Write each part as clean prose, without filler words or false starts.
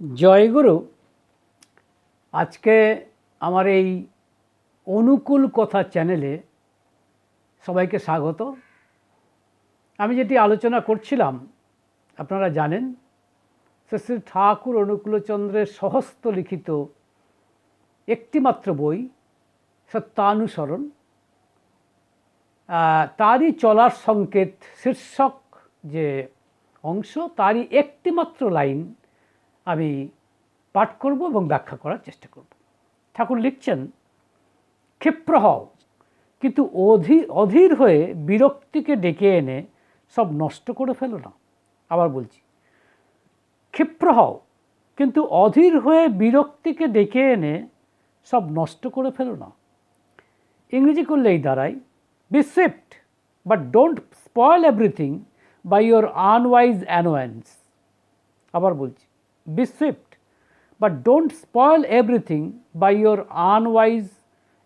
জয়গুরু। আজকে আমার এই অনুকূল কথা চ্যানেলে সবাইকে স্বাগত। আমি যেটি আলোচনা করছিলাম আপনারা জানেন, শ্রী ঠাকুর অনুকূলচন্দ্রের স্বহস্ত লিখিত একটিমাত্র বই সত্যানুসরণ, তারই চলার সংকেত শীর্ষক যে অংশ, তারই একটিমাত্র লাইন আমি পাঠ করব এবং ব্যাখ্যা করার চেষ্টা করব। ঠাকুর লিখছেন, ক্ষিপ্র হও কিন্তু অধীর হয়ে বিরক্তিকে ডেকে এনে সব নষ্ট করে ফেলো না। আবার বলছি, ক্ষিপ্র হও কিন্তু অধীর হয়ে বিরক্তিকে ডেকে এনে সব নষ্ট করে ফেলো না। ইংরেজি করলে এই দাঁড়ায়, be swift but don't spoil everything by your unwise annoyance. আবার বলছি, be swift but don't spoil everything by your unwise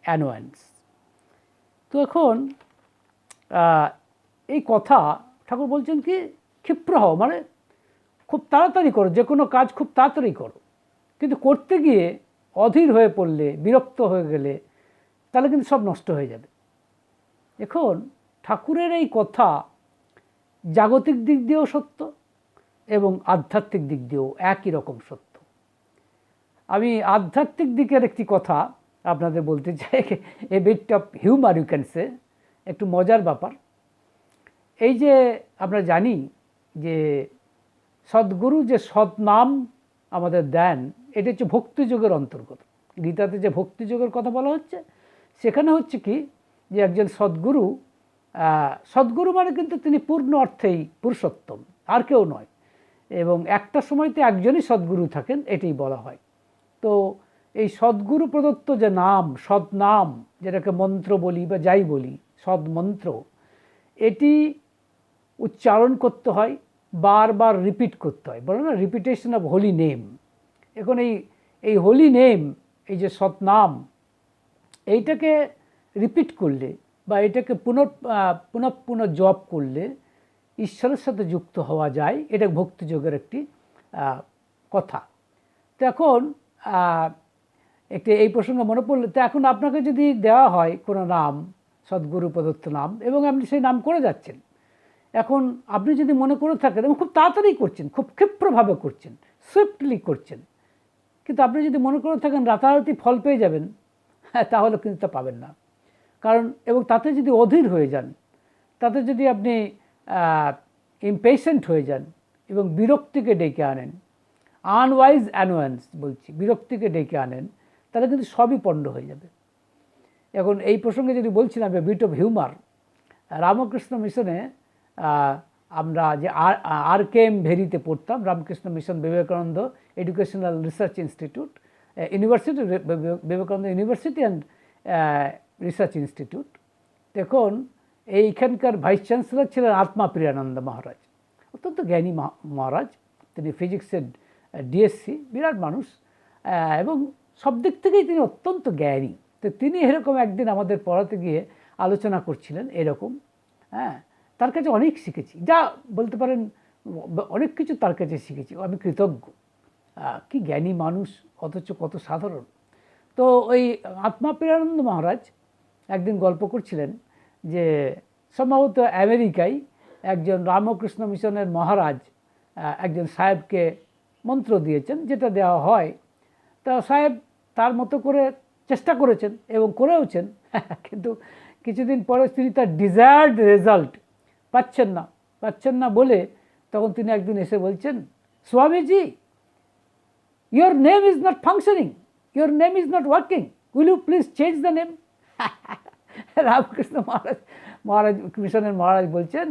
annoyance. তো এখন এই কথা ঠাকুর বলছেন কি, ক্ষিপ্র হও মানে খুব তাড়াতাড়ি করো, যে কোনো কাজ খুব তাড়াতাড়ি করো, কিন্তু করতে গিয়ে অধীর হয়ে পড়লে, বিরক্ত হয়ে গেলে তাহলে কিন্তু সব নষ্ট হয়ে যাবে। এখন ঠাকুরের এই কথা জাগতিক দিক দিয়েও সত্য এবং আধ্যাত্মিক দিক দিয়েও একই রকম সত্য। আমি আধ্যাত্মিক দিকের একটি কথা আপনাদের বলতে চাই, a bit of humour you can say, একটু মজার ব্যাপার। এই যে আমরা জানি যে সদ্গুরু যে সৎনাম আমাদের দেন, এটা হচ্ছে ভক্তিযোগের অন্তর্গত। গীতাতে যে ভক্তিযোগের কথা বলা হচ্ছে, সেখানে হচ্ছে কি যে একজন সদ্গুরু, সদ্গুরু মানে কিন্তু তিনি পূর্ণ অর্থেই পুরুষোত্তম, আর কেউ নয়, এবং একটা সময়তে একজনই সদ্গুরু থাকেন, এটাই বলা হয়। তো এই সদ্গুরু প্রদত্ত যে নাম, সৎনাম, যেটাকে মন্ত্র বলি বা যাই বলি, সদ্মন্ত্র, এটি উচ্চারণ করতে হয়, বারবার রিপিট করতে হয়, বলে না রিপিটেশন অফ হোলি নেম। এখন এই হোলি নেম, এই যে সৎনাম, এইটাকে রিপিট করলে বা এটাকে পুনঃ জপ করলে ঈশ্বরের সাথে যুক্ত হওয়া যায়। এটা ভক্তিযোগের একটি কথা। তো এখন একটি এই প্রসঙ্গে মনে পড়লে, তো এখন আপনাকে যদি দেওয়া হয় কোনো নাম, সদ্গুরু প্রদত্ত নাম, এবং আপনি সেই নাম করে যাচ্ছেন, এখন আপনি যদি মনে করে থাকেন এবং খুব তাড়াতাড়ি করছেন, খুব ক্ষিপ্রভাবে করছেন, সুইফটলি করছেন, কিন্তু আপনি যদি মনে করে থাকেন রাতারাতি ফল পেয়ে যাবেন, তাহলে কিন্তু তা পাবেন না। কারণ এবং তাতে যদি অধীর হয়ে যান, তাতে যদি আপনি ইমপেশেন্ট হয়ে যান এবং বিরক্তিকে ডেকে আনেন, আনওয়াইজ অ্যানোয়েন্স বলছি, বিরক্তিকে ডেকে আনেন, তাহলে কিন্তু সবই পণ্ড হয়ে যাবে। এখন এই প্রসঙ্গে যদি বলছিলাম বিট অফ হিউমার, রামকৃষ্ণ মিশনে আমরা যে RKM ভেরিতে পড়তাম, Ramakrishna mission Vivekananda educational research institute, university, Vivekananda university and research institute. দেখুন, এইখানকার ভাইস চ্যান্সেলর ছিলেন আত্মা প্রিয়ানন্দ মহারাজ, অত্যন্ত জ্ঞানী মহারাজ। তিনি ফিজিক্সের DSc, বিরাট মানুষ, এবং সব দিক থেকেই তিনি অত্যন্ত জ্ঞানী। তো তিনি এরকম একদিন আমাদের পড়াতে গিয়ে আলোচনা করছিলেন এরকম। তার কাছে অনেক শিখেছি, যা বলতে পারেন অনেক কিছু তার কাছে শিখেছি, আমি কৃতজ্ঞ। কি জ্ঞানী মানুষ, অথচ কত সাধারণ। তো ওই আত্মা প্রিয়ানন্দ মহারাজ একদিন গল্প করছিলেন যে সম্ভবত আমেরিকায় একজন রামকৃষ্ণ মিশনের মহারাজ একজন সাহেবকে মন্ত্র দিয়েছেন, যেটা দেওয়া হয়। তা সাহেব তার মতো করে চেষ্টা করেছেন এবং করেওছেন, কিন্তু কিছুদিন পরে তিনি তার ডিজায়ার্ড রেজাল্ট পাচ্ছেন না বলে তখন তিনি একদিন এসে বলছেন, Swamiji, your name is not functioning, your name is not working, will you please change the name. Ramakrishna Maharaj মিশনের মহারাজ বলছেন,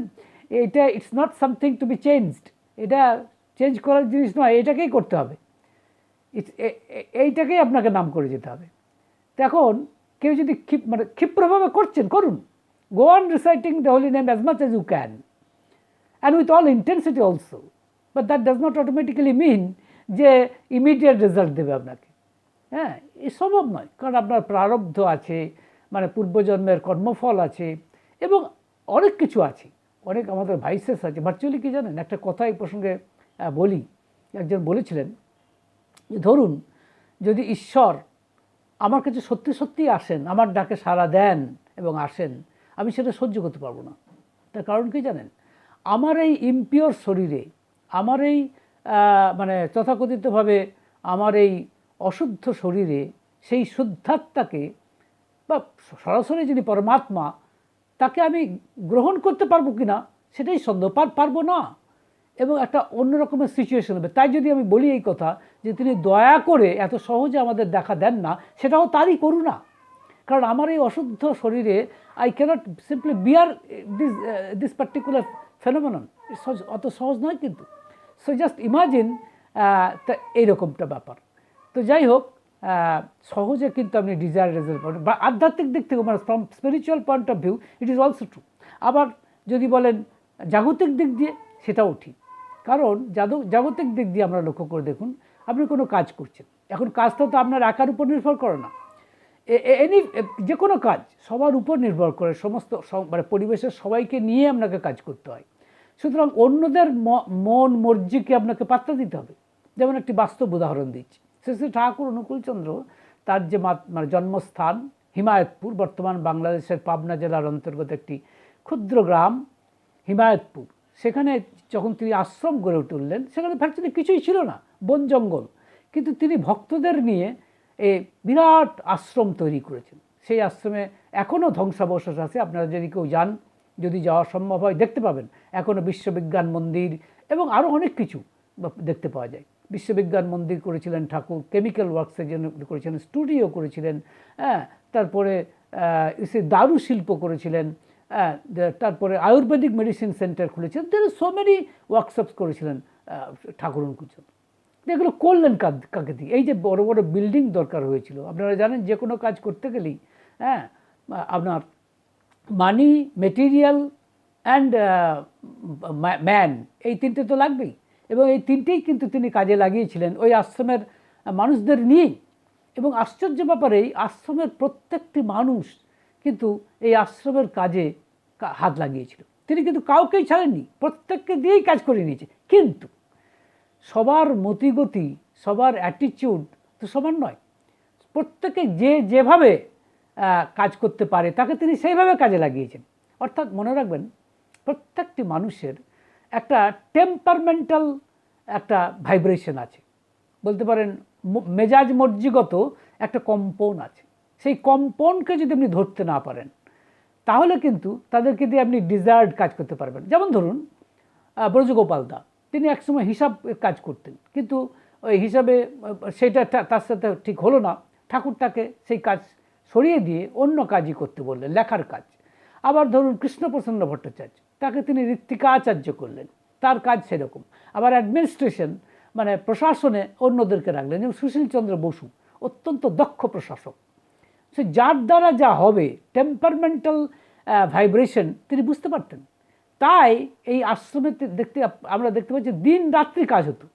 এটা it's not something to be changed, এটা চেঞ্জ করার জিনিস নয়, এটাকেই করতে হবে, এইটাকেই আপনাকে নাম করে যেতে হবে। এখন কেউ যদি ক্ষিপ্রভাবে করুন, go on reciting the holy name as much as you can and with all intensity also, but that does not automatically mean যে ইমিডিয়েট রেজাল্ট দেবে আপনাকে। এ সম্ভব নয়, কারণ আপনার প্রারব্ধ আছে, মানে পূর্বজন্মের কর্মফল আছে, এবং অনেক কিছু আছে, অনেক আমাদের ভাইসেস আছে। ভার্চুয়ালি কি জানেন, একটা কথা এই প্রসঙ্গে বলি, একজন বলেছিলেন ধরুন যদি ঈশ্বর আমার কাছে সত্যি সত্যিই আসেন, আমার ডাকে সাড়া দেন এবং আসেন, আমি সেটা সহ্য করতে পারবো না। তার কারণ কি জানেন? আমার এই ইমপিওর শরীরে, আমার এই মানে তথাকথিতভাবে আমার এই অশুদ্ধ শরীরে সেই শুদ্ধাত্মাকে বা সরাসরি যিনি পরমাত্মা, তাকে আমি গ্রহণ করতে পারবো কি না সেটাই সন্দেহ। পারবো না, এবং একটা অন্য রকমের সিচুয়েশন হবে। তাই যদি আমি বলি এই কথা যে তিনি দয়া করে এত সহজে আমাদের দেখা দেন না, সেটাও তারই করুণা। কারণ আমার এই অশুদ্ধ শরীরে I can't simply bear this particular phenomenon. অত সহজ নয় কিন্তু। সো জাস্ট ইমাজিন, তা এইরকমটা ব্যাপার। তো যাই হোক, সহজে কিন্তু আপনি ডিজায়ার রেজাল্ট পাবেন, বা আধ্যাত্মিক দিক থেকে, মানে from spiritual point of view it is also true. আবার যদি বলেন জাগতিক দিক দিয়ে, সেটাও ঠিক। কারণ জাগতিক দিক দিয়ে আমরা লক্ষ্য করে দেখুন, আপনি কোনো কাজ করছেন, এখন কাজটা তো আপনার একার উপর নির্ভর করে না। যে কোনো কাজ সবার উপর নির্ভর করে, সমস্ত মানে পরিবেশের সবাইকে নিয়ে আপনাকে কাজ করতে হয়। সুতরাং অন্যদের মন মর্জিকে আপনাকে পাত্তা দিতে হবে। যেমন একটি বাস্তব উদাহরণ দিচ্ছি, শ্রী ঠাকুর অনুকূলচন্দ্র, তার যে মানে জন্মস্থান হিমায়তপুর, বর্তমান বাংলাদেশের পাবনা জেলার অন্তর্গত একটি ক্ষুদ্র গ্রাম হিমায়তপুর, সেখানে যখন তিনি আশ্রম গড়ে তুললেন, সেখানে ফ্যাক্টরি কিছুই ছিল না, বন জঙ্গল, কিন্তু তিনি ভক্তদের নিয়ে এই বিরাট আশ্রম তৈরি করেছেন। সেই আশ্রমে এখনও ধ্বংসাবশেষ আছে, আপনারা যদি কেউ যান, যদি যাওয়া সম্ভব হয় দেখতে পাবেন। এখনও বিশ্ববিজ্ঞান মন্দির এবং আরও অনেক কিছু দেখতে পাওয়া যায়। বিশ্ববিজ্ঞান মন্দির করেছিলেন ঠাকুর, কেমিক্যাল ওয়ার্কসের জন্য করেছিলেন, স্টুডিও করেছিলেন, তারপরে দারু শিল্প করেছিলেন, তারপরে আয়ুর্বেদিক মেডিসিন সেন্টার খুলেছিলেন। তিনি সো মেনি ওয়ার্কশপস করেছিলেন ঠাকুর অনুকূলচন্দ্র। এগুলো করলেন কাকে দিয়ে? এই যে বড় বড় বিল্ডিং দরকার হয়েছিল, আপনারা জানেন যে কোনো কাজ করতে গেলেই আপনার মানি, মেটেরিয়াল অ্যান্ড ম্যান, এই তিনটে তো লাগবেই। এবং এই তিনটেই কিন্তু তিনি কাজে লাগিয়েছিলেন ওই আশ্রমের মানুষদের নিয়েই। এবং আশ্চর্য ব্যাপারে এই আশ্রমের প্রত্যেকটি মানুষ কিন্তু এই আশ্রমের কাজে হাত লাগিয়েছিল। তিনি কিন্তু কাউকেই ছাড়েননি, প্রত্যেককে দিয়েই কাজ করে নিয়েছে। কিন্তু সবার মতিগতি, সবার অ্যাটিটিউড তো সমান নয়। প্রত্যেকে যেভাবে কাজ করতে পারে তাকে তিনি সেইভাবে কাজে লাগিয়েছেন। অর্থাৎ মনে রাখবেন, প্রত্যেকটি মানুষের একটা টেম্পারমেন্টাল একটা ভাইব্রেশন আছে, বলতে পারেন মেজাজ মর্জিগত একটা কম্পন আছে। সেই কম্পনকে যদি আপনি ধরতে না পারেন, তাহলে কিন্তু তাদেরকে দিয়ে আপনি ডিজায়ার্ড কাজ করতে পারবেন। যেমন ধরুন ব্রজগোপাল দা, তিনি একসময় হিসাব কাজ করতেন, কিন্তু ওই হিসাবে সেটা তার সাথে ঠিক হলো না। ঠাকুর তাকে সেই কাজ সরিয়ে দিয়ে অন্য কাজই করতে বললেন, লেখার কাজ। আবার ধরুন কৃষ্ণপ্রসন্ন ভট্টাচার্য, তাকে তিনি ঋত্বিকাচার্য করলেন, তার কাজ সেরকম। আবার অ্যাডমিনিস্ট্রেশন মানে প্রশাসনে অন্যদেরকে রাখলেন, যেমন সুশীলচন্দ্র বসু, অত্যন্ত দক্ষ প্রশাসক। সে যার দ্বারা যা হবে, টেম্পারমেন্টাল ভাইব্রেশন তিনি বুঝতে পারতেন। তাই এই আশ্রমে আমরা দেখতে পাচ্ছি দিন রাত্রি কাজ হতো।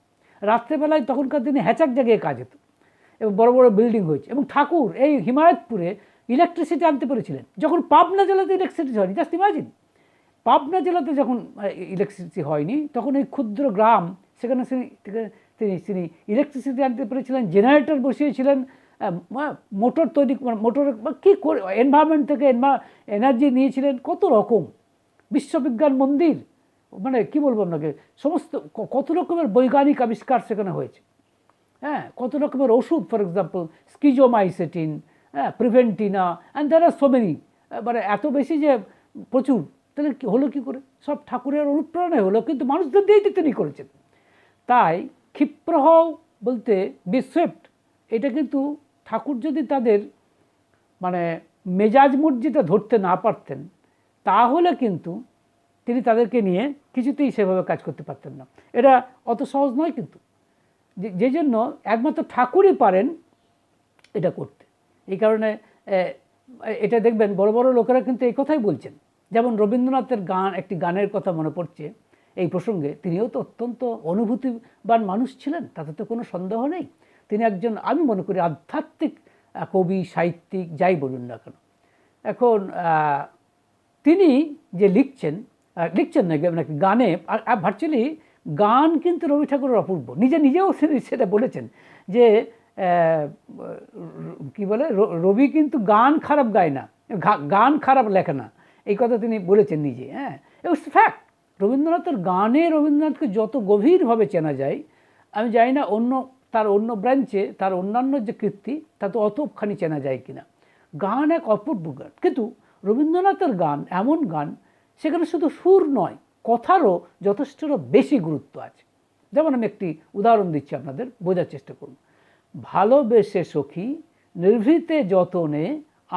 রাত্রেবেলায় তখনকার দিনে হ্যাচাক জায়গায় কাজ হতো এবং বড় বড় বিল্ডিং হয়েছে। এবং ঠাকুর এই হিমায়তপুরে ইলেকট্রিসিটি আনতে পেরেছিলেন, যখন পাবনা জেলাতে ইলেকট্রিসিটি হয়নি। জাস্ট ইমাজিন, পাবনা জেলাতে যখন ইলেকট্রিসিটি হয়নি, তখন এই ক্ষুদ্র গ্রাম, সেখানে তিনি ইলেকট্রিসিটি আনতে পেরেছিলেন, জেনারেটর বসিয়েছিলেন, মোটর তৈরি, মোটর কী করে এনভায়রনমেন্ট থেকে এনার্জি নিয়েছিলেন, কত রকম। বিশ্ববিজ্ঞান মন্দির, মানে কি বলবো আপনাকে, সমস্ত কত রকমের বৈজ্ঞানিক আবিষ্কার সেখানে হয়েছে। কত রকমের ওষুধ, ফর এক্সাম্পল স্কিজোমাইসেটিন, প্রিভেন্টিনা, and there are so many, মানে এত বেশি যে প্রচুর। তাহলে হলো কী করে? সব ঠাকুরের অনুপ্রেরণায় হলো, কিন্তু মানুষদের দিয়েই তো তিনি করেছেন। তাই ক্ষিপ্র হও বলতে বি সুইফট, এটা কিন্তু ঠাকুর যদি তাদের মানে মেজাজ মর্জিটা ধরতে না পারতেন, তাহলে কিন্তু তিনি তাদেরকে নিয়ে কিছুতেই সেভাবে কাজ করতে পারতেন না। এটা অত সহজ নয় কিন্তু, যে জন্য একমাত্র ঠাকুরই পারেন এটা করতে। এই কারণে এটা দেখবেন বড় বড় লোকেরা কিন্তু এই কথাই বলছেন। যেমন রবীন্দ্রনাথের একটি গানের কথা মনে পড়ছে এই প্রসঙ্গে। তিনিও তো অত্যন্ত অনুভূতিবান মানুষ ছিলেন, তাতে তো কোনো সন্দেহ নেই। তিনি একজন, আমি মনে করি, আধ্যাত্মিক কবি, সাহিত্যিক, যাই বলুন না কেন। এখন তিনি যে লিখছেন নাকি গানে, ভার্চুয়ালি গান কিন্তু রবি ঠাকুরের অপূর্ব, নিজেও সেটা বলেছেন যে কি বলে, রবি কিন্তু গান খারাপ গায় না, গান খারাপ লেখে না, এই কথা তিনি বলেছেন নিজে। হ্যাঁ, ইটস ফ্যাক্ট। রবীন্দ্রনাথের গানে রবীন্দ্রনাথকে যত গভীরভাবে চেনা যায়, আমি জানি না তার অন্য ব্রাঞ্চে তার অন্যান্য যে কীর্তি তা তো অতখানি চেনা যায় কিনা। গান এক অপূর্ব গান, কিন্তু রবীন্দ্রনাথের গান এমন গান সেখানে শুধু সুর নয়, কথারও যথেষ্ট বেশি গুরুত্ব আছে। যেমন আমি একটি উদাহরণ দিচ্ছি, আপনাদের বোঝার চেষ্টা করুন। ভালোবেসে সখী নিভৃতে যতনে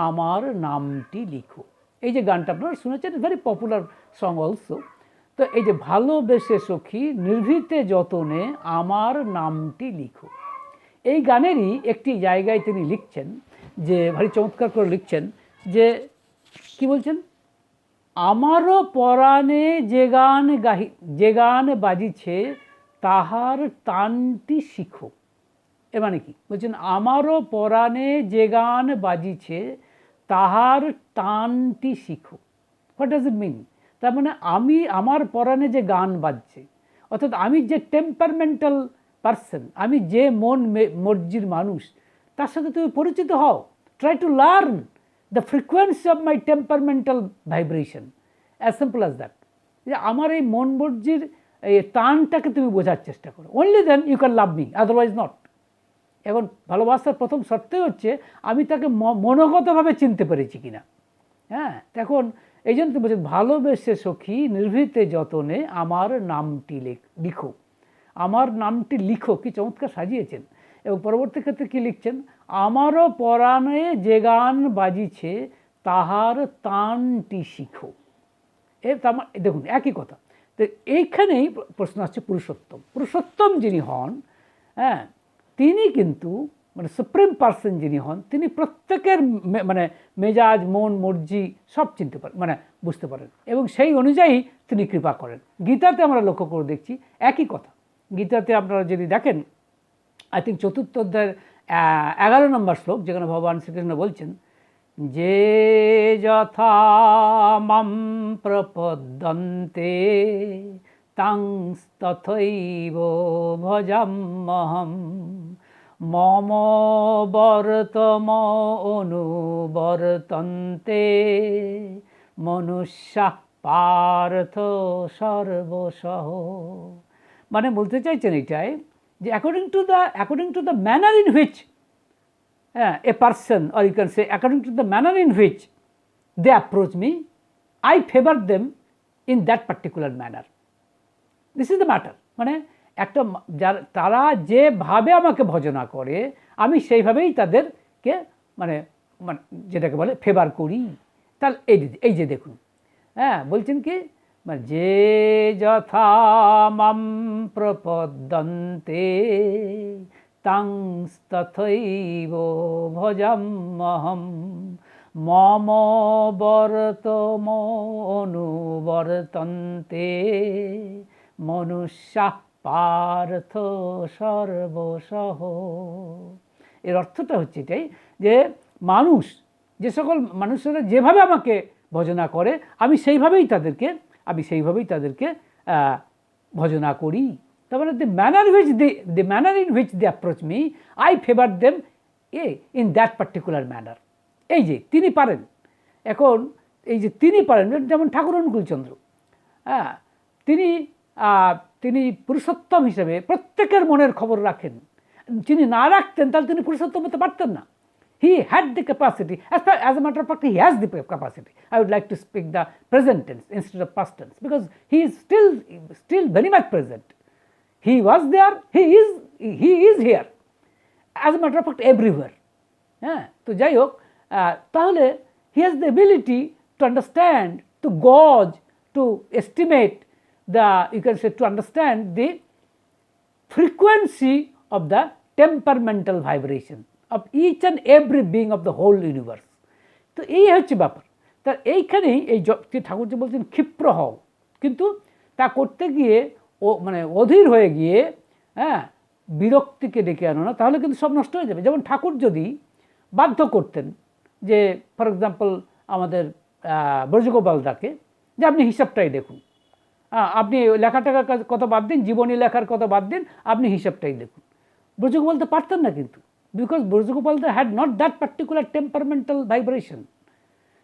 আমার নামটি লিখো, এই যে গানটা আপনারা শুনেছেন, ভেরি পপুলার সং অলসো। তো এই যে ভালোবেসে সখী নিভৃতে যতনে আমার নামটি লিখো, এই গানেরই একটি জায়গায় তিনি লিখছেন, যে ভারী চমৎকার করে লিখছেন, যে কি বলছেন, আমারও পরাণে যে গান বাজিছে তাহার তানটি শিখো। এর মানে কি বলছেন, আমারও পরাণে যে গান বাজিছে তাহার তানটি শিখো। হোয়াট ডাজ ইট মিন? তার মানে আমার পরাণে যে গান বাজছে, অর্থাৎ আমি যে টেম্পারমেন্টাল পারসন, আমি যে মর্জির মানুষ, তার সাথে তুমি পরিচিত হও। Try to learn the frequency of my temperamental vibration, as simple as that. যে আমার এই মন মর্জির এই টানটাকে তুমি বোঝার চেষ্টা করো, only then you can love me, otherwise not. এখন ভালোবাসার প্রথম শর্তই হচ্ছে আমি তাকে মনোগতভাবে চিনতে পেরেছি কিনা। হ্যাঁ, এখন এই জন্য বলছেন, ভালোবেসে সখী নিভৃতে যতনে আমার নামটি লিখো, আমার নামটি লিখো। কি চমৎকার সাজিয়েছেন। এবং পরবর্তী ক্ষেত্রে কি লিখছেন, আমারও পরাণে যে গান বাজিছে তাহার তানটি শিখো। দেখুন একই কথা। তো এইখানেই প্রশ্ন আসছে পুরুষোত্তম যিনি হন, হ্যাঁ, তিনি কিন্তু মানে সুপ্রিম পার্সন যিনি হন, তিনি প্রত্যেকের মানে মেজাজ, মন, মর্জি সব চিনতে পারেন, মানে বুঝতে পারেন, এবং সেই অনুযায়ী তিনি কৃপা করেন। গীতাতে আমরা লক্ষ্য করে দেখছি একই কথা। গীতাতে আপনারা যদি দেখেন, আই থিঙ্ক 4th অধ্যায়ের 11 নম্বর শ্লোক, যেখানে ভগবান শ্রীকৃষ্ণ বলছেন, যে যথা মাম প্রপদ্যন্তে তাং তথৈব ভজাম্যহম মম বর্তম অনুবর্তন্তে মনুষ্যা পার্থ সর্বসহ। মানে বলতে চাইছেন এটাই যে according to the manner in which a person, or you can say according to the manner in which they approach me, I favor them in that particular manner. This is the matter. মানে তারা যেভাবে আমাকে ভজনা করে, আমি সেইভাবেই তাদেরকে মানে যেটাকে বলে ফেভার করি। তাহলে এই যে দেখুন, হ্যাঁ, বলছেন কি, যে যথা মাম প্রপদ্যন্তে তাং তথৈব ভজাম্যহম মম বর্তম অনুবর্তন্তে মনুষ্যা পার্থ সর্বসহ। এর অর্থটা হচ্ছে এটাই, যে যে সকল মানুষেরা যেভাবে আমাকে ভজনা করে, আমি সেইভাবেই তাদেরকে ভজনা করি। তার মানে the manner in which they approach me, I favor them in that particular manner. এই যে তিনি পারেন, এখন এই যে তিনি পারেন, যেমন ঠাকুর অনুকূলচন্দ্র, হ্যাঁ, তিনি পুরুষোত্তম হিসেবে প্রত্যেকের মনের খবর রাখেন। যিনি না রাখতেন তাহলে তিনি পুরুষোত্তম হতে পারতেন না। He had the capacity, as a matter of fact, he has the capacity. I would like to speak the present tense instead of past tense, because he is still very much present. He was there, he is here, as a matter of fact everywhere. হ্যাঁ, তো যাই হোক, তাহলে he has the ability to understand, to gauge, to estimate you can say, to understand the frequency of the temperamental vibration of each and every being of the whole universe. তো এই হচ্ছে ব্যাপার। তার এইখানেই ঠাকুর যে বলছেন ক্ষিপ্র হও, কিন্তু তা করতে গিয়ে মানে অধীর হয়ে গিয়ে, হ্যাঁ, বিরক্তিকে ডেকে আনো না, তাহলে কিন্তু সব নষ্ট হয়ে যাবে। যেমন ঠাকুর যদি বাধ্য করতেন, যে ফর এক্সাম্পল আমাদের ব্রজগোপাল দাকে, যে আপনি হিসাবটাই দেখুন, আপনি লেখাটাকার কথা বাদ দিন, জীবনী লেখার কথা বাদ দিন, আপনি হিসাবটাই দেখুন। ব্রজগোপাল তো পারতেন না কিন্তু, because Brajagopal had not that particular temperamental vibration.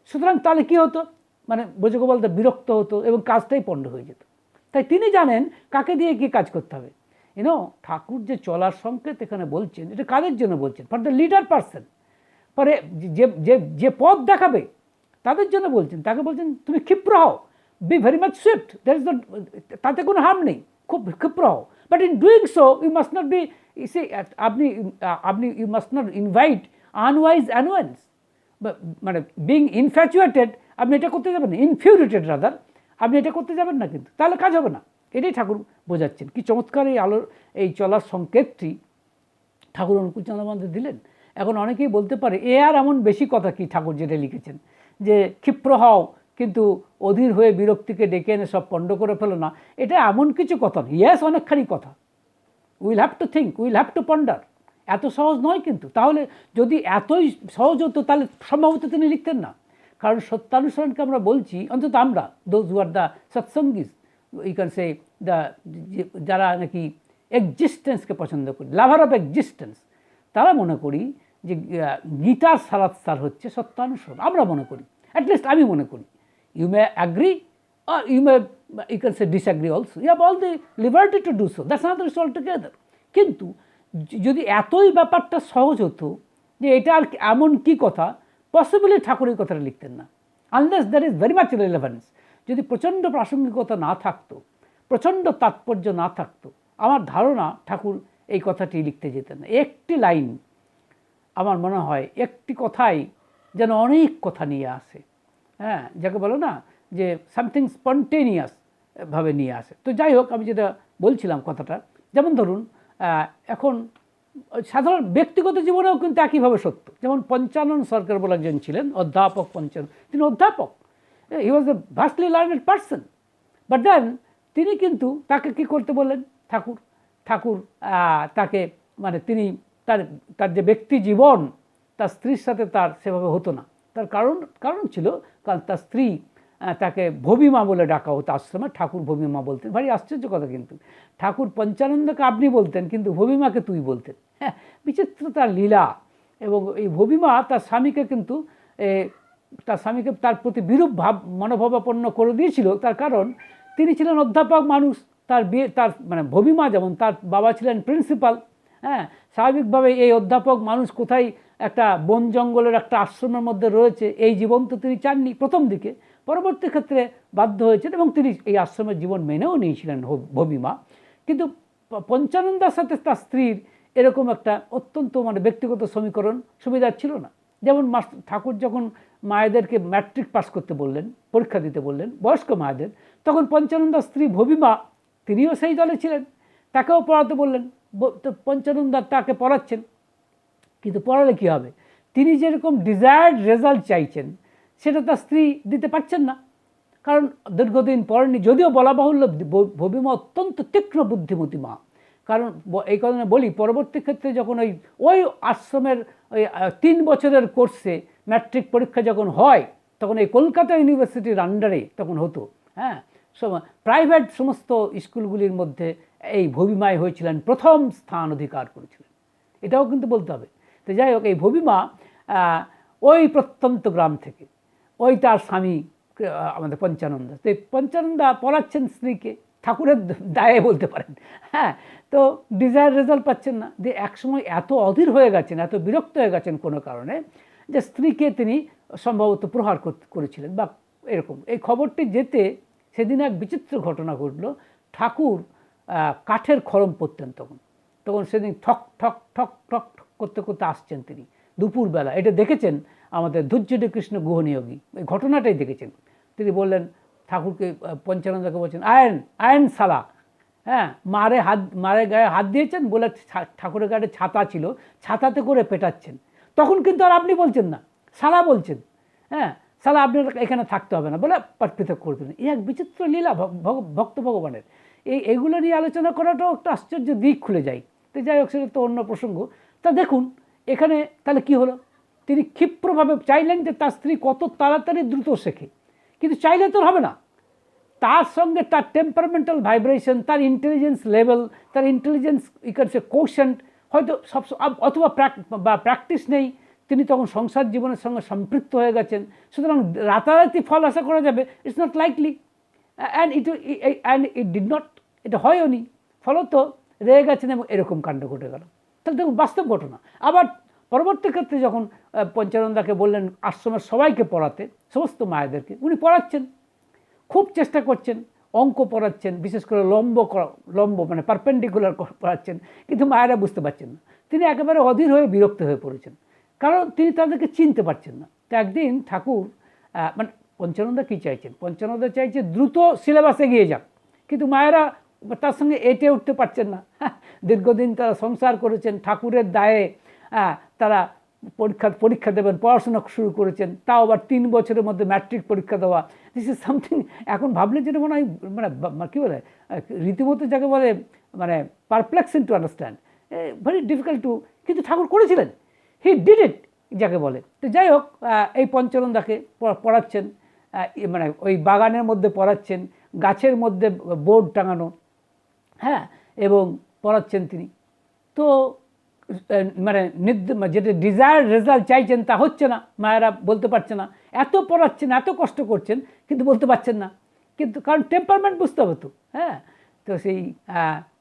সুতরাং তাহলে কী হতো, মানে ব্রজগোপাল তো বিরক্ত হতো এবং কাজটাই পণ্ড হয়ে যেত। তাই তিনি জানেন কাকে দিয়ে কী কাজ করতে হবে। ঠাকুর যে চলার সংকেত এখানে বলছেন, এটা কাদের জন্য বলছেন? ফর দ্য লিডার পার্সন, পরে যে যে যে পথ দেখাবে তাদের জন্য বলছেন। তাকে বলছেন তুমি ক্ষিপ্র হও, be very much swift, that is the, তাতে কোনো হার্ম নেই, খুব ক্ষিপ্র হও, but in doing so you must not be, আপনি আপনি you must not invite unwise অ্যানুয়েন্স, মানে বিং ইনফ্যাচুয়েটেড, আপনি এটা করতে যাবেন না, ইনফিউরিটেড রাদার, আপনি এটা করতে যাবেন না, কিন্তু তাহলে কাজ হবে না। এটাই ঠাকুর বোঝাচ্ছেন। কি চমৎকার এই আলোর এই চলার সংকেতটি ঠাকুর অনুকূলচন্দ্র বন্দ্যোপাধ্যায় দিলেন। এখন অনেকেই বলতে পারে আর এমন বেশি কথা কি ঠাকুর যেটা লিখেছেন, যে ক্ষিপ্র হও কিন্তু অধীর হয়ে বিরক্তিকে ডেকে এনে সব পণ্ড করে ফেলো না, এটা এমন কিছু কথা নয়। ইয়েস, অনেকখানি কথা, will have to think, will have to ponder, এত সহজ নয় কিন্তু। তাহলে যদি এতই সহজ হতো তাহলে সম্ভবত তিনি লিখতেন না। কারণ সত্যানুসরণকে আমরা বলছি, অন্তত আমরা, those who are the Satsangis, you can say the, যারা নাকি এক্সিস্টেন্সকে পছন্দ করি, লাভার অফ এক্সিস্টেন্স, তারা মনে করি যে গীতার সারাৎসার হচ্ছে সত্যানুসরণ। আমরা মনে করি, অ্যাটলিস্ট আমি মনে করি। You may agree or you can say disagree also. You have all the liberty to do so. That's another issue altogether. কিন্তু যদি এতই ব্যাপারটা সহজ হতো যে এটা আর এমন কি কথা, পসিবলি ঠাকুর এই কথাটা লিখতেন না, unless there is very much relevance. যদি প্রচণ্ড প্রাসঙ্গিকতা না থাকতো, প্রচণ্ড তাৎপর্য না থাকতো, আমার ধারণা ঠাকুর এই কথাটি লিখতে যেতেন না। একটি লাইন, আমার মনে হয় একটি কথাই যেন অনেক কথা নিয়ে আসে, হ্যাঁ, যাকে বলো না যে সামথিং স্পন্টেনিয়াস ভাবে নিয়ে আসে। তো যাই হোক, আমি যেটা বলছিলাম কথাটা, যেমন ধরুন এখন সাধারণ ব্যক্তিগত জীবনেও কিন্তু একইভাবে সত্য। যেমন পঞ্চানন সরকার বলে একজন ছিলেন, অধ্যাপক পঞ্চানন, তিনি অধ্যাপক, he was a vastly learned person, but then তিনি কিন্তু তাকে কি করতে বললেন ঠাকুর তাকে, মানে তিনি তার যে ব্যক্তি জীবন, তার স্ত্রীর সাথে তার সেভাবে হতো না। তার কারণ ছিল, কারণ তার স্ত্রী তাকে ভবিমা বলে ডাকা হতো আশ্রমে, ঠাকুর ভবিমা বলতেন। ভারী আশ্চর্য কথা, কিন্তু ঠাকুর পঞ্চানন্দকে আপনি বলতেন, কিন্তু ভবিমাকে তুই বলতেন। হ্যাঁ, বিচিত্র তার লীলা। এবং এই ভবিমা তার স্বামীকে কিন্তু তার প্রতি বিরূপ মনোভাবাপন্ন করে দিয়েছিল। তার কারণ তিনি ছিলেন অধ্যাপক মানুষ, তার মানে ভবিমা যেমন, তার বাবা ছিলেন প্রিন্সিপাল। হ্যাঁ, স্বাভাবিকভাবে এই অধ্যাপক মানুষ কোথায় একটা বন জঙ্গলের একটা আশ্রমের মধ্যে রয়েছে, এই জীবন তো তিনি চাননি প্রথম দিকে। পরবর্তী ক্ষেত্রে বাধ্য হয়েছেন এবং তিনি এই আশ্রমের জীবন মেনেও নিয়েছিলেন ভবিমা। কিন্তু পঞ্চানন্দার সাথে তার স্ত্রীর এরকম একটা অত্যন্ত মানে ব্যক্তিগত সমীকরণ সুবিধার ছিল না। যেমন ঠাকুর যখন মায়েদেরকে ম্যাট্রিক পাস করতে বললেন, পরীক্ষা দিতে বললেন, বয়স্ক মায়েদের, তখন পঞ্চানন্দার স্ত্রী ভবিমা তিনিও সেই দলে ছিলেন, তাকেও পড়াতে বললেন। তো পঞ্চানন্দা তাকে পড়াচ্ছেন, কিন্তু পড়ালে কী হবে, তিনি যেরকম ডিজায়ার্ড রেজাল্ট চাইছেন সেটা তার স্ত্রী দিতে পারছেন না, কারণ দীর্ঘদিন পড়েননি। যদিও বলা বাহুল্য, ভবিমা অত্যন্ত তীক্ষ্ণ বুদ্ধিমতী মা। কারণ এই কারণে বলি, পরবর্তী ক্ষেত্রে যখন ওই আশ্রমের ওই 3 বছরের কোর্সে ম্যাট্রিক পরীক্ষা যখন হয়, তখন এই কলকাতা ইউনিভার্সিটির আন্ডারে তখন হতো, হ্যাঁ, প্রাইভেট সমস্ত স্কুলগুলির মধ্যে এই ভবিমাই হয়েছিলেন প্রথম স্থান অধিকার করেছিলেন, এটাও কিন্তু বলতে হবে। তো যাই হোক, এই ভবিমা ওই প্রত্যন্ত গ্রাম থেকে, ওই তার স্বামী আমাদের পঞ্চানন্দা, তো পঞ্চানন্দা পড়াচ্ছেন স্ত্রীকে, ঠাকুরের দায়ে বলতে পারেন। হ্যাঁ, তো ডিজায়ার রেজাল্ট পাচ্ছেন না, যে একসময় এত অধীর হয়ে গেছেন, এত বিরক্ত হয়ে গেছেন কোনো কারণে, যে স্ত্রীকে তিনি সম্ভবত প্রহার করেছিলেন বা এরকম। এই খবরটি যেতে সেদিন এক বিচিত্র ঘটনা ঘটল। ঠাকুর কাঠের খড়ম পরতেন তখন সেদিন ঠক ঠক ঠক ঠক করতে করতে আসছেন তিনি দুপুরবেলা। এটা দেখেছেন আমাদের ধৈর্যডি কৃষ্ণ গুহনিয়োগী, এই ঘটনাটাই দেখেছেন। তিনি বললেন ঠাকুরকে, পঞ্চানন্দকে বলছেন, আয়ন সালা, হ্যাঁ, মারে গায়ে হাত দিয়েছেন বলে ঠাকুরের গায়ে ছাতা ছিল, ছাতাতে করে পেটাচ্ছেন। তখন কিন্তু আর আপনি বলছেন না, সালা বলছেন। হ্যাঁ, সালা আপনার এখানে থাকতে হবে না বলে পৃথক করে দিলেন। এই এক বিচিত্র লীলা ভক্ত ভগবানের। এইগুলো নিয়ে আলোচনা করাটাও একটা আশ্চর্য দিক খুলে যায়। তো যাই হোক, সেটা তো অন্য প্রসঙ্গ। তা দেখুন এখানে তাহলে কি হলো, তিনি ক্ষিপ্রভাবে চাইলেন যে তার স্ত্রী কত তাড়াতাড়ি দ্রুত শেখে, কিন্তু চাইলে তো হবে না, তার সঙ্গে তার টেম্পারমেন্টাল ভাইব্রেশন, তার ইন্টেলিজেন্স লেভেল, তার ইন্টেলিজেন্স সে কোশেন্ট হয়তো সব, অথবা প্র্যাকটিস নেই, তিনি তখন সংসার জীবনের সঙ্গে সম্পৃক্ত হয়ে গেছেন। সুতরাং রাতারাতি ফল আশা করা যাবে, it's not likely, and it did not, এটা হয়ও নি। ফলত রেগে গেছেন এবং এরকম কাণ্ড ঘটে গেল। তাহলে দেখুন বাস্তব ঘটনা। আবার পরবর্তী ক্ষেত্রে যখন পঞ্চানন্দাকে বললেন আশ্রমের সবাইকে পড়াতে, সমস্ত মায়েদেরকে উনি পড়াচ্ছেন, খুব চেষ্টা করছেন, অঙ্ক পড়াচ্ছেন, বিশেষ করে লম্ব মানে পারপেন্ডিকুলার পড়াচ্ছেন, কিন্তু মায়েরা বুঝতে পারছেন না। তিনি একেবারে অধীর হয়ে বিরক্ত হয়ে পড়েছেন, কারণ তিনি তাদেরকে চিনতে পারছেন না। তো একদিন ঠাকুর মানে পঞ্চানন্দা কী চাইছেন, পঞ্চানন্দা চাইছে দ্রুত সিলেবাস এগিয়ে যাক, কিন্তু মায়েরা তার সঙ্গে এঁটে উঠতে পারছেন না। দীর্ঘদিন তারা সংসার করেছেন, ঠাকুরের দায়ে তারা পরীক্ষা দেবেন, পড়াশোনা শুরু করেছেন, তাও আবার 3 বছরের মধ্যে ম্যাট্রিক পরীক্ষা দেওয়া। দিস ইজ সামথিং, এখন ভাবলে যেটা মনে হয় মানে কী বলে রীতিমতো যাকে বলে মানে perplexing to understand, very difficult to, কিন্তু ঠাকুর করেছিলেন, হি ডিড ইট যাকে বলে। তো যাই হোক, এই পঞ্চানন্দাকে পড়াচ্ছেন, মানে ওই বাগানের মধ্যে পড়াচ্ছেন, গাছের মধ্যে বোর্ড টাঙানো, হ্যাঁ, এবং পড়াচ্ছেন তিনি। তো মানে যেটা ডিজায়ার্ড রেজাল্ট চাইছেন তা হচ্ছে না, মায়েরা বলতে পারছে না, এত পড়াচ্ছেন, এত কষ্ট করছেন, কিন্তু বলতে পারছেন না, কিন্তু কারণ টেম্পারমেন্ট বুঝতে হবে তো, হ্যাঁ। তো সেই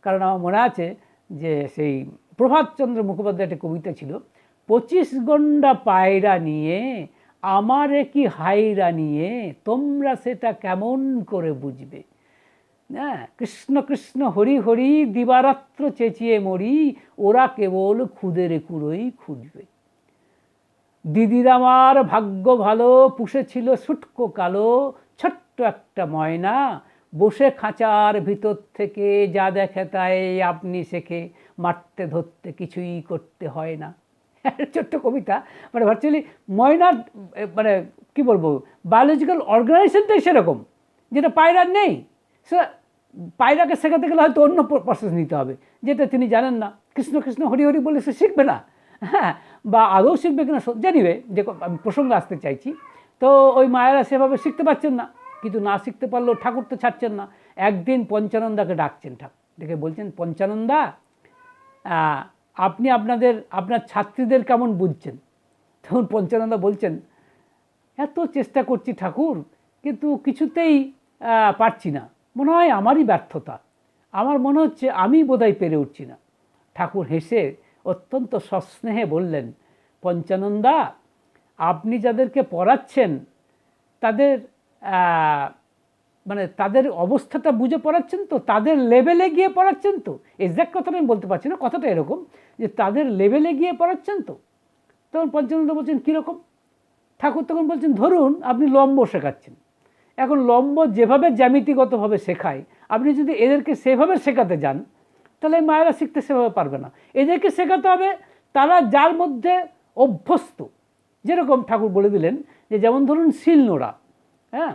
কারণ আমার মনে আছে যে সেই প্রভাতচন্দ্র মুখোপাধ্যায় একটা কবিতা ছিল, 25 গন্ডা পায়রা নিয়ে আমারে কি হাইরা নিয়ে, তোমরা সেটা কেমন করে বুঝবে। হ্যাঁ, কৃষ্ণ কৃষ্ণ হরি হরি দিবারাত্র চেঁচিয়ে মরি, ওরা কেবল খুদের কুড়োই খুঁজবে। দিদির আমার ভাগ্য ভালো, পুষেছিল সুটকো কালো, ছোট্ট একটা ময়না, বসে খাঁচার ভিতর থেকে যা দেখে তাই আপনি শেখে, মারতে ধরতে কিছুই করতে হয় না। ছোট্ট কবিতা, মানে ভার্চুয়ালি ময়নার মানে কী বলবো, বায়োলজিক্যাল অর্গানাইজেশনটাই সেরকম, যেটা পায়রার নেই। সে পায়রাকে শেখাতে গেলে হয়তো অন্য প্রসেস নিতে হবে, যেটা তিনি জানেন না। কৃষ্ণ কৃষ্ণ হরি হরি বলে সে শিখবে না, হ্যাঁ, বা আদৌ শিখবে কিনা জানিবে, যে আমি প্রসঙ্গে আসতে চাইছি। তো ওই মায়েরা সেভাবে শিখতে পারছেন না, কিন্তু না শিখতে পারলেও ঠাকুর তো ছাড়ছেন না। একদিন পঞ্চানন্দাকে ডাকছেন, ঠাকুর ডেকে বলছেন, পঞ্চানন্দা, আপনি আপনার ছাত্রীদের কেমন বুঝছেন? তখন পঞ্চানন্দা বলছেন, এত চেষ্টা করছি ঠাকুর, কিন্তু কিছুতেই পারছি না, মনে হয় আমারই ব্যর্থতা, আমার মনে হচ্ছে আমি বোধহয় পেরে উঠছি না। ঠাকুর হেসে অত্যন্ত সস্নেহে বললেন, পঞ্চানন্দা, আপনি যাদেরকে পড়াচ্ছেন তাদের মানে তাদের অবস্থাটা বুঝে পড়াচ্ছেন তো, তাদের লেভেলে গিয়ে পড়াচ্ছেন তো, এক্স্যাক্ট কথাটা আমি বলতে পারছি না, কথাটা এরকম যে তাদের লেভেলে গিয়ে পড়াচ্ছেন তো। তখন পঞ্চানন্দা বলছেন, কীরকম? ঠাকুর তখন বলছেন, ধরুন আপনি লম্ব শেখাচ্ছেন, এখন লম্ব যেভাবে জ্যামিতিগতভাবে শেখায়, আপনি যদি এদেরকে সেভাবে শেখাতে যান, তাহলে মায়েরা শিখতে সেভাবে পারবে না। এদেরকে শেখাতে হবে তারা যার মধ্যে অভ্যস্ত। যেরকম ঠাকুর বলে দিলেন যে যেমন ধরুন শিল নোড়া, হ্যাঁ,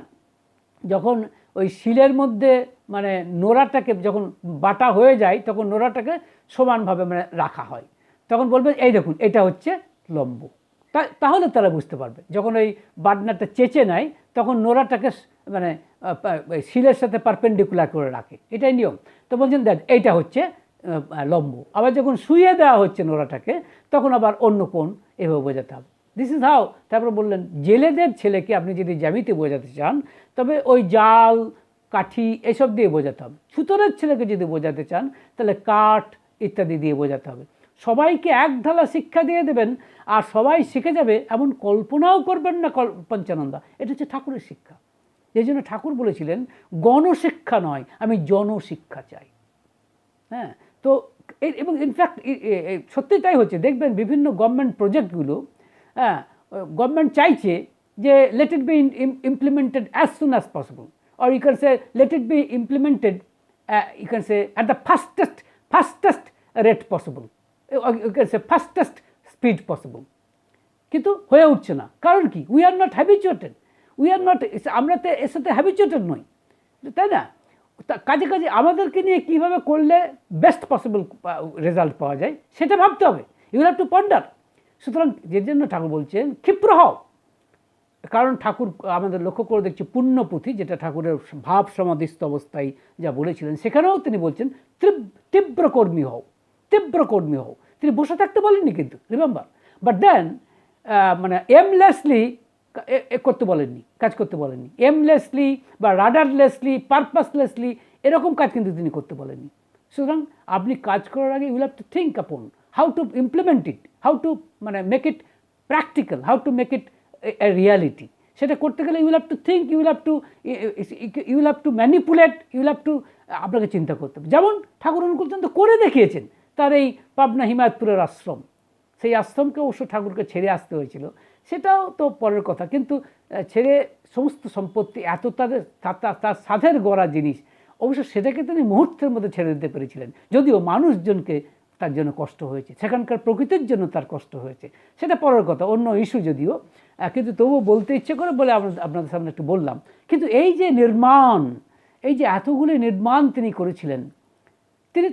যখন ওই শিলের মধ্যে মানে নোড়াটাকে যখন বাটা হয়ে যায়, তখন নোড়াটাকে সমানভাবে মানে রাখা হয়, তখন বলবেন এই দেখুন এটা হচ্ছে লম্ব। তাহলে তারা বুঝতে পারবে। যখন ওই বাটনাটা চেঁচে নেয়, তখন নোড়াটাকে মানে শিলের সাথে পারপেন্ডিকুলার করে রাখে, এটাই নিয়ম। তো বলছেন দেখ এইটা হচ্ছে লম্ব। আবার যখন শুয়ে দেওয়া হচ্ছে নোড়াটাকে, তখন আবার অন্য কোণ এভাবে বোঝাতে হবে। This is how. তারপর বললেন, জেলেদের ছেলেকে আপনি যদি জ্যামিতি বোঝাতে চান, তবে ওই জাল কাঠি এসব দিয়ে বোঝাতে হবে। ছুতরের ছেলেকে যদি বোঝাতে চান, তাহলে কাঠ ইত্যাদি দিয়ে বোঝাতে হবে। সবাইকে এক ঢালা শিক্ষা দিয়ে দেবেন আর সবাই শিখে যাবে, এমন কল্পনাও করবেন না পঞ্চানন্দা। এটা হচ্ছে ঠাকুরের শিক্ষা। এই জন্য ঠাকুর বলেছিলেন, গণশিক্ষা নয়, আমি জনশিক্ষা চাই। হ্যাঁ, তো এবং ইনফ্যাক্ট সত্যি তাই হচ্ছে। দেখবেন বিভিন্ন গভর্নমেন্ট প্রজেক্টগুলো, হ্যাঁ, গভর্নমেন্ট চাইছে যে let it be implemented as soon as possible, or you can say let it be implemented you can say at the fastest rate possible, you can say fastest speed possible. কিন্তু হয়ে উঠছে না, কারণ কি? We are not habituated, আমরা তো এর সাথে হ্যাবিচুয়েটেড নই, তাই না? কাজে কাজে আমাদেরকে নিয়ে কীভাবে করলে বেস্ট পসিবল রেজাল্ট পাওয়া যায় সেটা ভাবতে হবে। You have to ponder. সুতরাং যে জন্য ঠাকুর বলছেন, ক্ষিপ্র হও, কারণ ঠাকুর আমাদের লক্ষ্য করে দেখছি পুণ্যপুঁথি, যেটা ঠাকুরের ভাব সমাধিস্থ অবস্থায় যা বলেছিলেন, সেখানেও তিনি বলছেন তীব্র কর্মী হও, তীব্র কর্মী হও। তিনি বসে থাকতে বলেননি কিন্তু, রিমেম্বার। বাট দেন মানে এমলেসলি করতে বলেননি, কাজ করতে বলেননি। এমলেসলি বা রাডারলেসলি, পারপাসলেসলি এরকম কাজ কিন্তু তিনি করতে বলেননি। সুতরাং আপনি কাজ করার আগে you have to think upon how to implement it, how to মানে make it practical, how to make it a reality. সেটা করতে গেলে you have to think, you have to manipulate, you have to, আপনাকে চিন্তা করতে হবে। যেমন ঠাকুর অনুকূলচন্দ্র করে দেখিয়েছেন তার এই পাবনা হিমায়তপুরের আশ্রম, সেই আশ্রমকে অবশ্য ঠাকুরকে ছেড়ে আসতে হয়েছিল, সেটাও তো পরের কথা। কিন্তু ছেড়ে সমস্ত সম্পত্তি এত তার সাধের গড়া জিনিস, অবশ্য সেটাকে তিনি মুহূর্তের মধ্যে ছেড়ে দিতে পেরেছিলেন, যদিও মানুষজনকে তার জন্য কষ্ট হয়েছে, সেখানকার প্রকৃতির জন্য তার কষ্ট হয়েছে, সেটা পরের কথা, অন্য ইস্যু যদিও। কিন্তু তবুও বলতে ইচ্ছে করে বলে আপনাদের সামনে একটু বললাম। কিন্তু এই যে নির্মাণ, এই যে এতগুলি নির্মাণ তিনি করেছিলেন, তিনি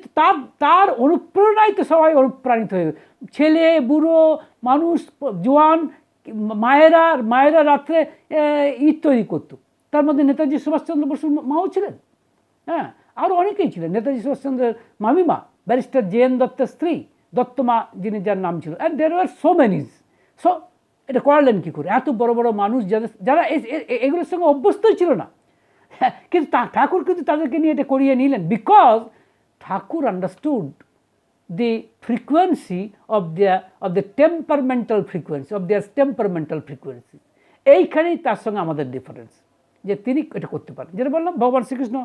তার অনুপ্রেরণায় তো সবাই অনুপ্রাণিত হয়ে, ছেলে বুড়ো মানুষ, জোয়ান, মায়েরা রাত্রে ইট তৈরি করতো। তার মধ্যে নেতাজি সুভাষচন্দ্র বসুর মাও ছিলেন, হ্যাঁ, আরও অনেকেই ছিলেন। নেতাজি সুভাষচন্দ্রের মামিমা ব্যারিস্টার জে.এন. দত্তের স্ত্রী দত্তমা, যার নাম ছিল। And there were so many's. So এটা করালেন কী করে? এত বড় বড় মানুষ যারা এগুলোর সঙ্গে অভ্যস্তই ছিল না, কিন্তু ঠাকুর কিন্তু তাদেরকে নিয়ে এটা করিয়ে নিলেন, because Thakur understood the frequency of the temperamental frequency, of their temperamental frequency. এইখানেই তার সঙ্গে আমাদের ডিফারেন্স, যে তিনি এটা করতে পারেন। যেটা বললাম, ভগবান শ্রীকৃষ্ণ,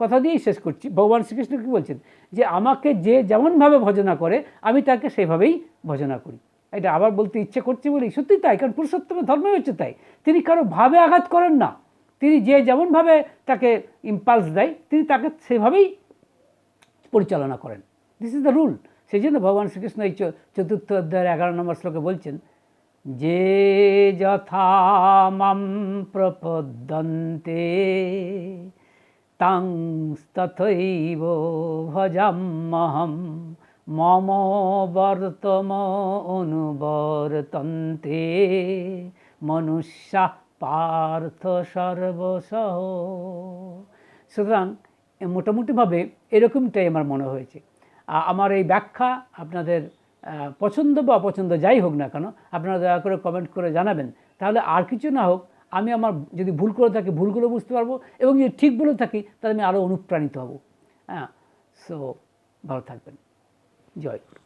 কথা দিয়েই শেষ করছি, ভগবান শ্রীকৃষ্ণ কী বলছেন, যে আমাকে যে যেমনভাবে ভজনা করে আমি তাকে সেভাবেই ভজনা করি। এটা আবার বলতে ইচ্ছে করছে বলেই, সত্যি তাই, কারণ পুরুষোত্তমের ধর্মই হচ্ছে তাই। তিনি কারো ভাবে আঘাত করেন না, তিনি যে যেমনভাবে তাকে ইম্পালস দেয় তিনি তাকে সেভাবেই পরিচালনা করেন। This is the rule. সেই জন্য ভগবান শ্রীকৃষ্ণ এই 4th অধ্যায়ের 11 নম্বর শ্লোকে বলছেন, যে যথা মাম প্রপদ্যন্তে তাং তথৈব ভজাম্যহম মম বর্তম অনুবর্তন্তে মনুষ্যাঃ পার্থ সর্বশঃ। সুতরাং মোটামুটিভাবে এরকমটাই আমার মনে হয়েছে। আমার এই ব্যাখ্যা আপনাদের পছন্দ বা অপছন্দ যাই হোক না কেন, আপনারা দয়া করে কমেন্ট করে জানাবেন। তাহলে আর কিছু না হোক, আমি আমার যদি ভুল করে থাকি ভুলগুলো বুঝতে পারবো, এবং যদি ঠিক বলে থাকি তাহলে আমি আরও অনুপ্রাণিত হব। হ্যাঁ, সো ভালো থাকবেন। জয় গুরু।